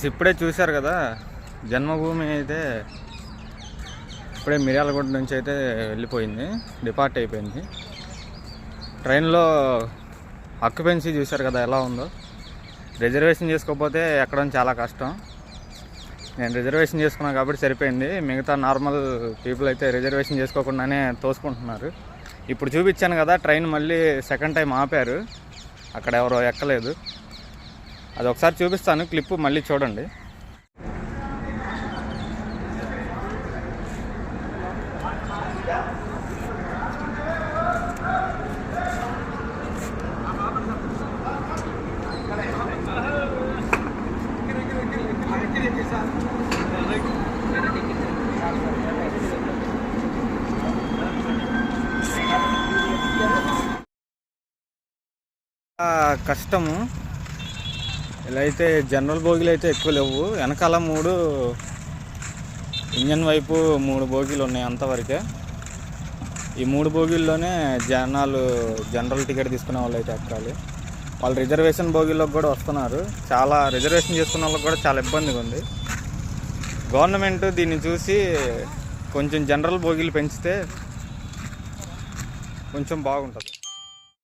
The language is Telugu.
ఇప్పుడే చూశారు కదా, జన్మభూమి అయితే ఇప్పుడే మిర్యాలగూడ నుంచి అయితే వెళ్ళిపోయింది, డిపార్ట్ అయిపోయింది. ట్రైన్లో ఆక్యుపెన్సీ చూశారు కదా ఎలా ఉందో. రిజర్వేషన్ చేసుకోకపోతే ఎక్కడం చాలా కష్టం. నేను రిజర్వేషన్ చేసుకున్నాను కాబట్టి సరిపోయింది. మిగతా నార్మల్ పీపుల్ అయితే రిజర్వేషన్ చేసుకోకుండానే తోసుకుంటున్నారు. ఇప్పుడు చూపించాను కదా, ట్రైన్ మళ్ళీ సెకండ్ టైం ఆపారు, అక్కడ ఎవరో ఎక్కలేదు. అది ఒకసారి చూపిస్తాను, క్లిప్ మళ్ళీ చూడండి. కష్టము. ఇలా అయితే జనరల్ బోగీలు అయితే ఎక్కువ లేవు, వెనకాల 3 ఇంజన్ వైపు 3 బోగీలు ఉన్నాయి అంతవరకే. ఈ 3 బోగీల్లోనే జనాలు జనరల్ టికెట్ తీసుకునే వాళ్ళు అయితే ఎక్కాలి. వాళ్ళు రిజర్వేషన్ బోగీల్లోకి కూడా వస్తున్నారు. చాలా రిజర్వేషన్ చేసుకున్న వాళ్ళకి కూడా చాలా ఇబ్బందిగా ఉంది. గవర్నమెంట్ దీన్ని చూసి కొంచెం జనరల్ బోగీలు పెంచితే కొంచెం బాగుంటుంది.